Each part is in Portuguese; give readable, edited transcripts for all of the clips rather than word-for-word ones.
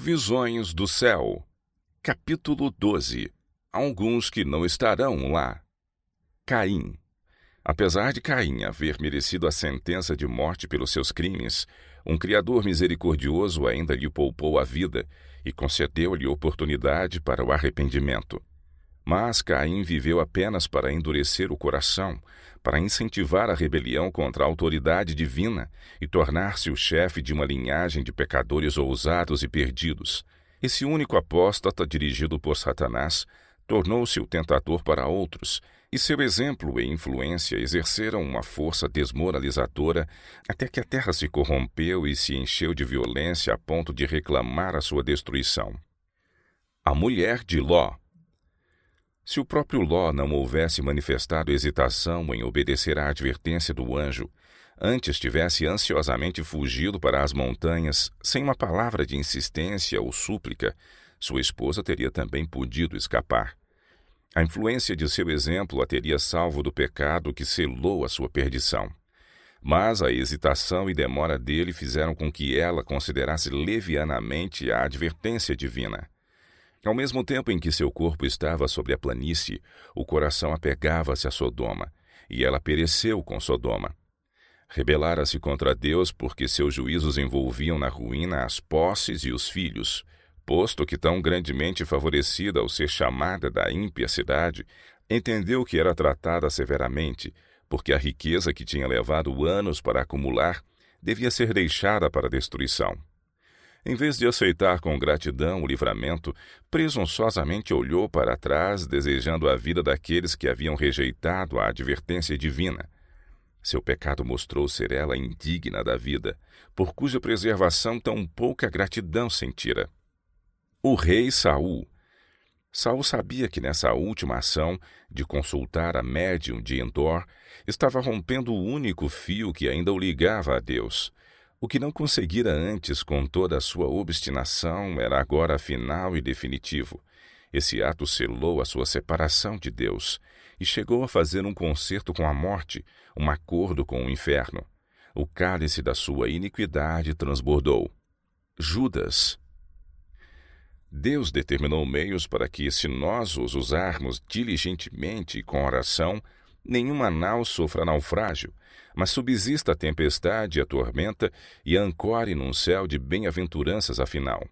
Visões do céu. Capítulo 12. Alguns que não estarão lá. Caim. Apesar de Caim haver merecido a sentença de morte pelos seus crimes, um Criador misericordioso ainda lhe poupou a vida e concedeu-lhe oportunidade para o arrependimento. Mas Caim viveu apenas para endurecer o coração, para incentivar a rebelião contra a autoridade divina e tornar-se o chefe de uma linhagem de pecadores ousados e perdidos. Esse único apóstata, dirigido por Satanás, tornou-se o tentador para outros, e seu exemplo e influência exerceram uma força desmoralizadora até que a terra se corrompeu e se encheu de violência a ponto de reclamar a sua destruição. A mulher de Ló. Se o próprio Ló não houvesse manifestado hesitação em obedecer à advertência do anjo, antes tivesse ansiosamente fugido para as montanhas, sem uma palavra de insistência ou súplica, sua esposa teria também podido escapar. A influência de seu exemplo a teria salvo do pecado que selou a sua perdição. Mas a hesitação e demora dele fizeram com que ela considerasse levianamente a advertência divina. Ao mesmo tempo em que seu corpo estava sobre a planície, o coração apegava-se a Sodoma, e ela pereceu com Sodoma. Rebelara-se contra Deus porque seus juízos envolviam na ruína as posses e os filhos, posto que tão grandemente favorecida ao ser chamada da ímpia cidade, entendeu que era tratada severamente, porque a riqueza que tinha levado anos para acumular devia ser deixada para a destruição. Em vez de aceitar com gratidão o livramento, presunçosamente olhou para trás, desejando a vida daqueles que haviam rejeitado a advertência divina. Seu pecado mostrou ser ela indigna da vida, por cuja preservação tão pouca gratidão sentira. O rei Saul. Saul sabia que nessa última ação, de consultar a médium de Endor, estava rompendo o único fio que ainda o ligava a Deus. O que não conseguira antes com toda a sua obstinação era agora final e definitivo. Esse ato selou a sua separação de Deus e chegou a fazer um concerto com a morte, um acordo com o inferno. O cálice da sua iniquidade transbordou. Judas. Deus determinou meios para que, se nós os usarmos diligentemente e com oração, nenhuma nau sofra naufrágio, mas subsista a tempestade e a tormenta e ancore num céu de bem-aventuranças afinal.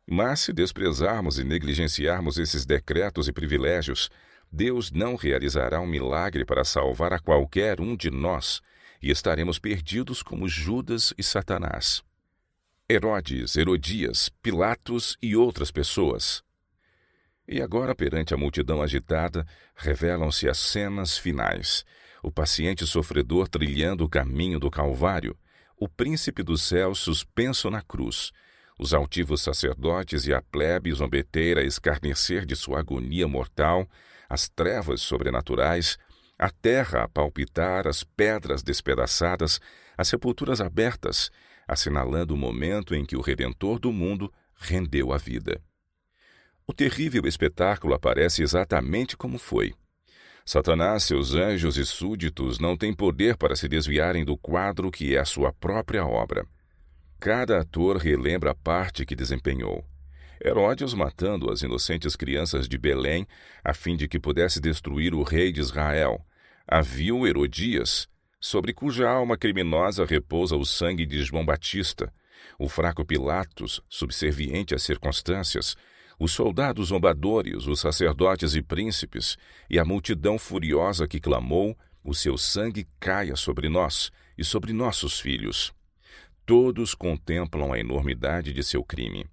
Mas se desprezarmos e negligenciarmos esses decretos e privilégios, Deus não realizará um milagre para salvar a qualquer um de nós, e estaremos perdidos como Judas e Satanás. Herodes, Herodias, Pilatos e outras pessoas. E agora, perante a multidão agitada, revelam-se as cenas finais. O paciente sofredor trilhando o caminho do Calvário, o príncipe do céu suspenso na cruz, os altivos sacerdotes e a plebe zombeteira a escarnecer de sua agonia mortal, as trevas sobrenaturais, a terra a palpitar, as pedras despedaçadas, as sepulturas abertas, assinalando o momento em que o Redentor do mundo rendeu a vida. O terrível espetáculo aparece exatamente como foi. Satanás, seus anjos e súditos não têm poder para se desviarem do quadro que é a sua própria obra. Cada ator relembra a parte que desempenhou. Herodes matando as inocentes crianças de Belém, a fim de que pudesse destruir o rei de Israel. A vil Herodias, sobre cuja alma criminosa repousa o sangue de João Batista. O fraco Pilatos, subserviente às circunstâncias. Os soldados zombadores, os sacerdotes e príncipes, e a multidão furiosa que clamou, o seu sangue caia sobre nós e sobre nossos filhos. Todos contemplam a enormidade de seu crime.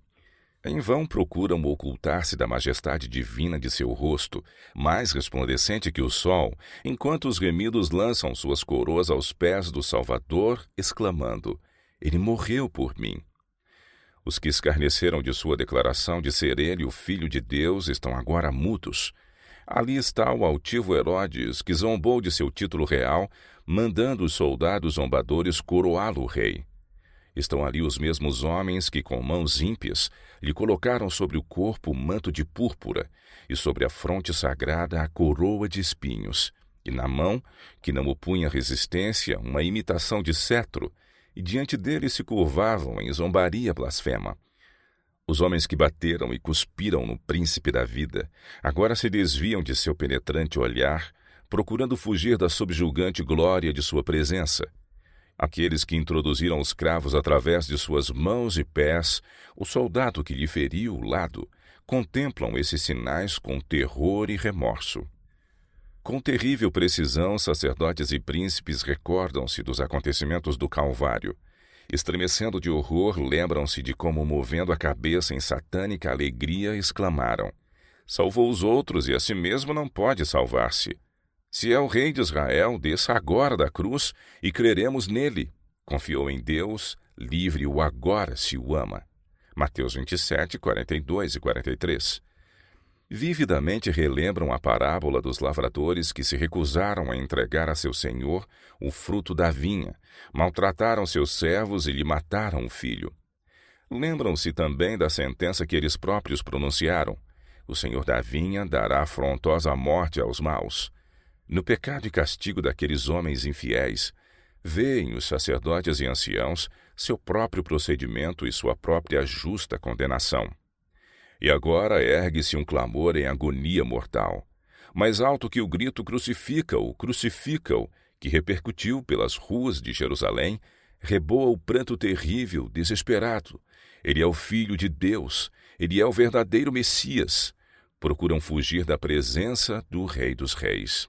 Em vão procuram ocultar-se da majestade divina de seu rosto, mais resplandecente que o sol, enquanto os remidos lançam suas coroas aos pés do Salvador, exclamando: Ele morreu por mim. Os que escarneceram de sua declaração de ser ele o Filho de Deus estão agora mudos. Ali está o altivo Herodes, que zombou de seu título real, mandando os soldados zombadores coroá-lo rei. Estão ali os mesmos homens que, com mãos ímpias, lhe colocaram sobre o corpo o manto de púrpura, e sobre a fronte sagrada a coroa de espinhos, e na mão, que não opunha resistência, uma imitação de cetro, e diante dele se curvavam em zombaria blasfema. Os homens que bateram e cuspiram no príncipe da vida, agora se desviam de seu penetrante olhar, procurando fugir da subjugante glória de sua presença. Aqueles que introduziram os cravos através de suas mãos e pés, o soldado que lhe feriu o lado, contemplam esses sinais com terror e remorso. Com terrível precisão, sacerdotes e príncipes recordam-se dos acontecimentos do Calvário. Estremecendo de horror, lembram-se de como, movendo a cabeça em satânica alegria, exclamaram: salvou os outros e a si mesmo não pode salvar-se. Se é o rei de Israel, desça agora da cruz e creremos nele. Confiou em Deus, livre-o agora se o ama. Mateus 27, 42 e 43. Vividamente relembram a parábola dos lavradores que se recusaram a entregar a seu senhor o fruto da vinha, maltrataram seus servos e lhe mataram o filho. Lembram-se também da sentença que eles próprios pronunciaram: o senhor da vinha dará afrontosa morte aos maus. No pecado e castigo daqueles homens infiéis, veem os sacerdotes e anciãos seu próprio procedimento e sua própria justa condenação. E agora ergue-se um clamor em agonia mortal, mais alto que o grito crucifica-o, crucifica-o, que repercutiu pelas ruas de Jerusalém, reboa o pranto terrível, desesperado. Ele é o Filho de Deus, ele é o verdadeiro Messias. Procuram fugir da presença do Rei dos Reis.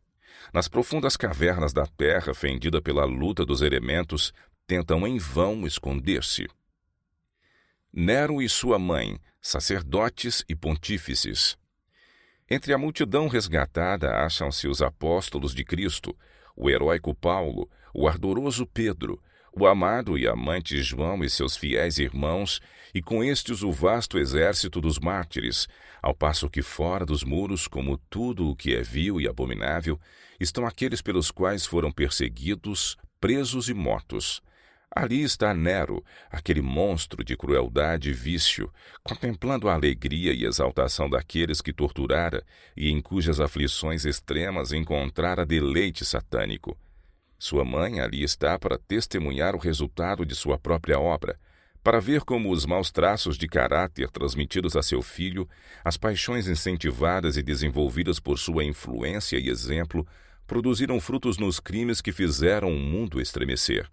Nas profundas cavernas da terra, fendida pela luta dos elementos, tentam em vão esconder-se. Nero e sua mãe, sacerdotes e pontífices. Entre a multidão resgatada acham-se os apóstolos de Cristo, o heróico Paulo, o ardoroso Pedro, o amado e amante João e seus fiéis irmãos, e com estes o vasto exército dos mártires, ao passo que fora dos muros, como tudo o que é vil e abominável, estão aqueles pelos quais foram perseguidos, presos e mortos. Ali está Nero, aquele monstro de crueldade e vício, contemplando a alegria e exaltação daqueles que torturara e em cujas aflições extremas encontrara deleite satânico. Sua mãe ali está para testemunhar o resultado de sua própria obra, para ver como os maus traços de caráter transmitidos a seu filho, as paixões incentivadas e desenvolvidas por sua influência e exemplo, produziram frutos nos crimes que fizeram o mundo estremecer.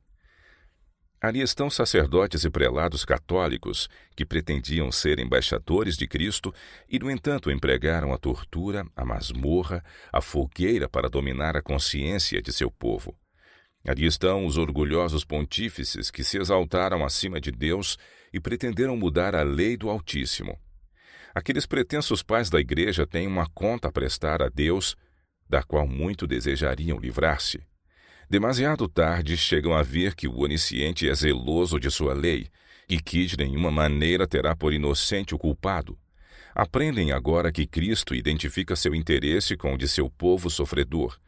Ali estão sacerdotes e prelados católicos que pretendiam ser embaixadores de Cristo e, no entanto, empregaram a tortura, a masmorra, a fogueira para dominar a consciência de seu povo. Ali estão os orgulhosos pontífices que se exaltaram acima de Deus e pretenderam mudar a lei do Altíssimo. Aqueles pretensos pais da Igreja têm uma conta a prestar a Deus, da qual muito desejariam livrar-se. Demasiado tarde chegam a ver que o Onisciente é zeloso de sua lei e que de nenhuma maneira terá por inocente o culpado. Aprendem agora que Cristo identifica seu interesse com o de seu povo sofredor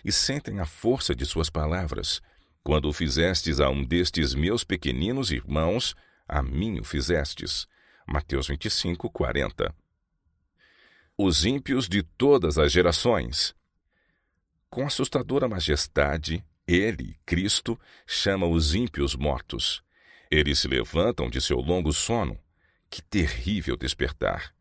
e sentem a força de suas palavras. Quando o fizestes a um destes meus pequeninos irmãos, a mim o fizestes. Mateus 25, 40. Os ímpios de todas as gerações. Com assustadora majestade, ele, Cristo, chama os ímpios mortos. Eles se levantam de seu longo sono. Que terrível despertar!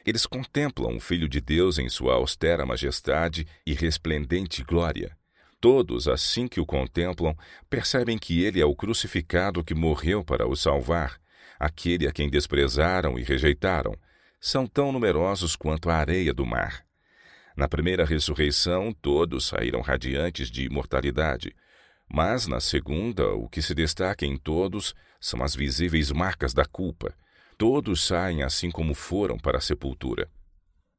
Eles contemplam o Filho de Deus em sua austera majestade e resplendente glória. Todos, assim que o contemplam, percebem que ele é o crucificado que morreu para os salvar, aquele a quem desprezaram e rejeitaram. São tão numerosos quanto a areia do mar. Na primeira ressurreição, todos saíram radiantes de imortalidade, mas na segunda, o que se destaca em todos são as visíveis marcas da culpa. Todos saem assim como foram para a sepultura.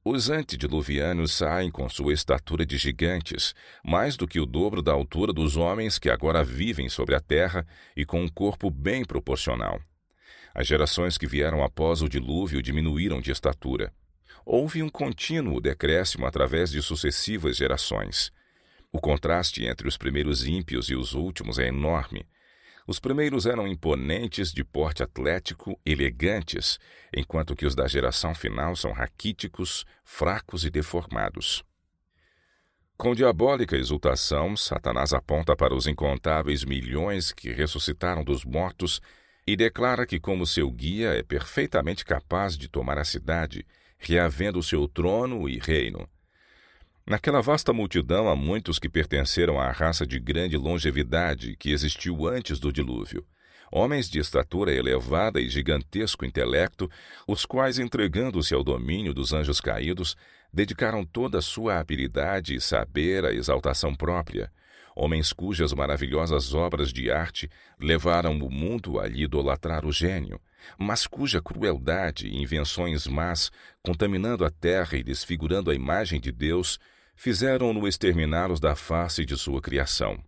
Os antediluvianos saem com sua estatura de gigantes, mais do que o dobro da altura dos homens que agora vivem sobre a terra e com um corpo bem proporcional. As gerações que vieram após o dilúvio diminuíram de estatura. Houve um contínuo decréscimo através de sucessivas gerações. O contraste entre os primeiros ímpios e os últimos é enorme. Os primeiros eram imponentes, de porte atlético, elegantes, enquanto que os da geração final são raquíticos, fracos e deformados. Com diabólica exultação, Satanás aponta para os incontáveis milhões que ressuscitaram dos mortos e declara que, como seu guia, é perfeitamente capaz de tomar a cidade, reavendo seu trono e reino. Naquela vasta multidão há muitos que pertenceram à raça de grande longevidade que existiu antes do dilúvio. Homens de estatura elevada e gigantesco intelecto, os quais, entregando-se ao domínio dos anjos caídos, dedicaram toda a sua habilidade e saber à exaltação própria. Homens cujas maravilhosas obras de arte levaram o mundo a lhe idolatrar o gênio, mas cuja crueldade e invenções más, contaminando a terra e desfigurando a imagem de Deus, fizeram-no exterminá-los da face de sua criação.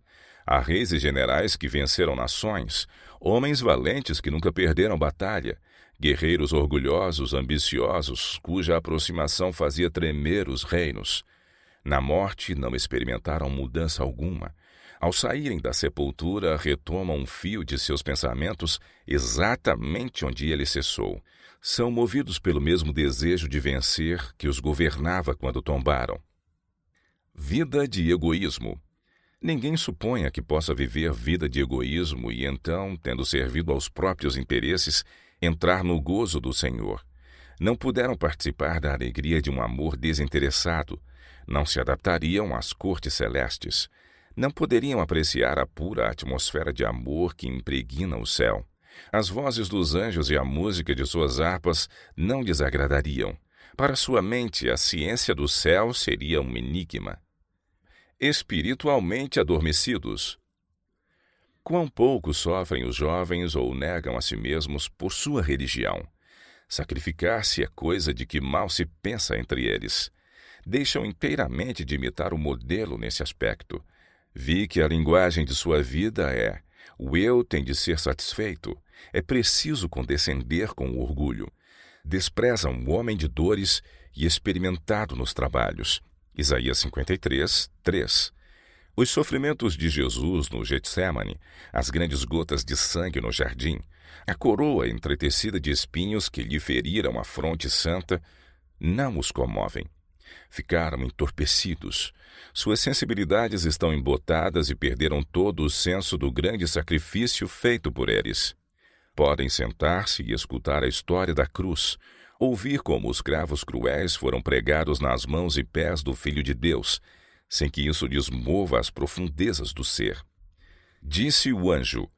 Há reis e generais que venceram nações, homens valentes que nunca perderam batalha, guerreiros orgulhosos, ambiciosos, cuja aproximação fazia tremer os reinos. Na morte não experimentaram mudança alguma. Ao saírem da sepultura, retomam um fio de seus pensamentos exatamente onde ele cessou. São movidos pelo mesmo desejo de vencer que os governava quando tombaram. Vida de egoísmo. Ninguém suponha que possa viver vida de egoísmo e então, tendo servido aos próprios interesses, entrar no gozo do Senhor. Não puderam participar da alegria de um amor desinteressado. Não se adaptariam às cortes celestes. Não poderiam apreciar a pura atmosfera de amor que impregna o céu. As vozes dos anjos e a música de suas harpas não lhes agradariam. Para sua mente, a ciência do céu seria um enigma. Espiritualmente adormecidos. Quão pouco sofrem os jovens ou negam a si mesmos por sua religião. Sacrificar-se é coisa de que mal se pensa entre eles. Deixam inteiramente de imitar o modelo nesse aspecto. Vi que a linguagem de sua vida é: o eu tem de ser satisfeito. É preciso condescender com o orgulho. Desprezam o homem de dores e experimentado nos trabalhos. Isaías 53, 3. Os sofrimentos de Jesus no Getsemane, as grandes gotas de sangue no jardim, a coroa entretecida de espinhos que lhe feriram a fronte santa, não os comovem. Ficaram entorpecidos. Suas sensibilidades estão embotadas e perderam todo o senso do grande sacrifício feito por eles. Podem sentar-se e escutar a história da cruz, ouvir como os cravos cruéis foram pregados nas mãos e pés do Filho de Deus, sem que isso lhes mova as profundezas do ser. Disse o anjo: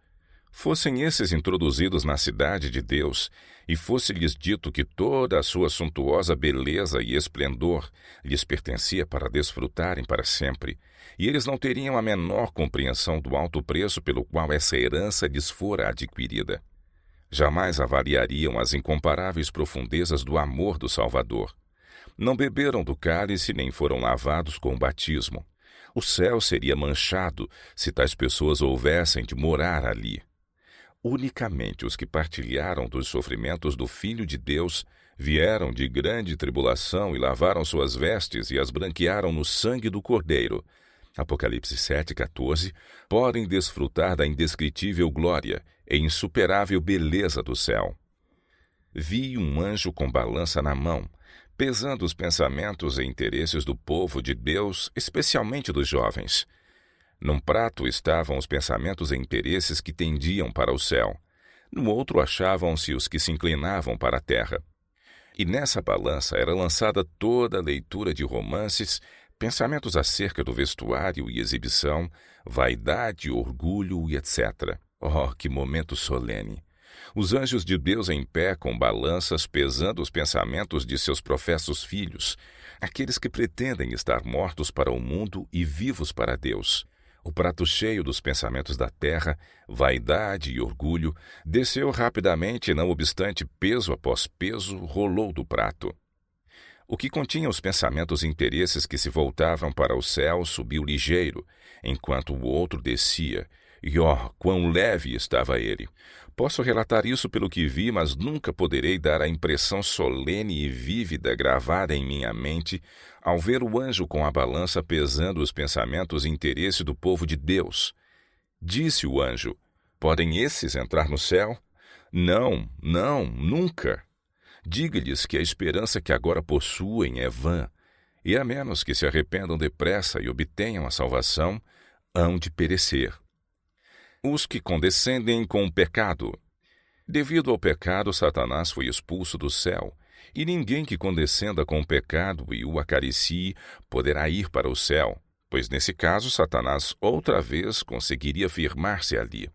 fossem esses introduzidos na cidade de Deus, e fosse-lhes dito que toda a sua suntuosa beleza e esplendor lhes pertencia para desfrutarem para sempre, e eles não teriam a menor compreensão do alto preço pelo qual essa herança lhes fora adquirida. Jamais avaliariam as incomparáveis profundezas do amor do Salvador. Não beberam do cálice nem foram lavados com o batismo. O céu seria manchado se tais pessoas houvessem de morar ali. Unicamente os que partilharam dos sofrimentos do Filho de Deus vieram de grande tribulação e lavaram suas vestes e as branquearam no sangue do Cordeiro. Apocalipse 7,14, podem desfrutar da indescritível glória e insuperável beleza do céu. Vi um anjo com balança na mão, pesando os pensamentos e interesses do povo de Deus, especialmente dos jovens. Num prato estavam os pensamentos e interesses que tendiam para o céu. No outro achavam-se os que se inclinavam para a terra. E nessa balança era lançada toda a leitura de romances, pensamentos acerca do vestuário e exibição, vaidade, orgulho e etc. Oh, que momento solene! Os anjos de Deus em pé com balanças pesando os pensamentos de seus professos filhos, aqueles que pretendem estar mortos para o mundo e vivos para Deus. O prato cheio dos pensamentos da terra, vaidade e orgulho, desceu rapidamente e, não obstante peso após peso, rolou do prato. O que continha os pensamentos e interesses que se voltavam para o céu subiu ligeiro, enquanto o outro descia, e quão leve estava ele! Posso relatar isso pelo que vi, mas nunca poderei dar a impressão solene e vívida gravada em minha mente ao ver o anjo com a balança pesando os pensamentos e interesse do povo de Deus. Disse o anjo: podem esses entrar no céu? Não, não, nunca. Diga-lhes que a esperança que agora possuem é vã, e a menos que se arrependam depressa e obtenham a salvação, hão de perecer. Os que condescendem com o pecado. Devido ao pecado, Satanás foi expulso do céu, e ninguém que condescenda com o pecado e o acaricie poderá ir para o céu, pois nesse caso Satanás outra vez conseguiria firmar-se ali.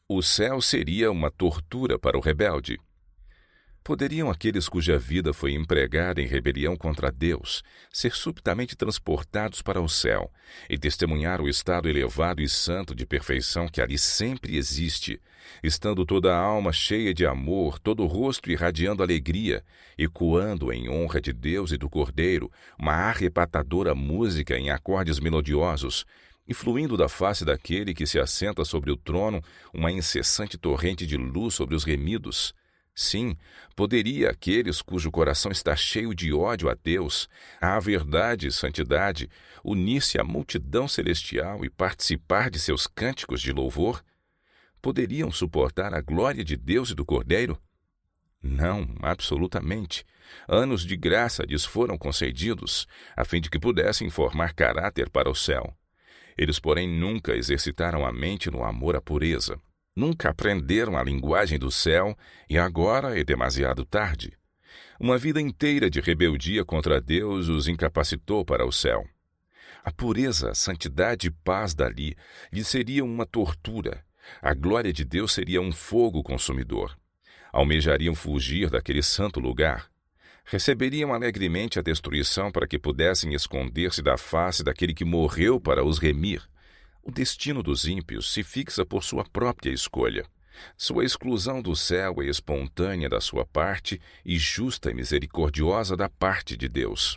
O céu seria uma tortura para o rebelde. Poderiam aqueles cuja vida foi empregada em rebelião contra Deus ser subitamente transportados para o céu e testemunhar o estado elevado e santo de perfeição que ali sempre existe, estando toda a alma cheia de amor, todo o rosto irradiando alegria, ecoando em honra de Deus e do Cordeiro uma arrebatadora música em acordes melodiosos, e fluindo da face daquele que se assenta sobre o trono uma incessante torrente de luz sobre os remidos? Sim, poderia aqueles cujo coração está cheio de ódio a Deus, à verdade e santidade, unir-se à multidão celestial e participar de seus cânticos de louvor? Poderiam suportar a glória de Deus e do Cordeiro? Não, absolutamente. Anos de graça lhes foram concedidos, a fim de que pudessem formar caráter para o céu. Eles, porém, nunca exercitaram a mente no amor à pureza. Nunca aprenderam a linguagem do céu e agora é demasiado tarde. Uma vida inteira de rebeldia contra Deus os incapacitou para o céu. A pureza, a santidade e paz dali lhes seriam uma tortura. A glória de Deus seria um fogo consumidor. Almejariam fugir daquele santo lugar. Receberiam alegremente a destruição para que pudessem esconder-se da face daquele que morreu para os remir. O destino dos ímpios se fixa por sua própria escolha. Sua exclusão do céu é espontânea da sua parte e justa e misericordiosa da parte de Deus.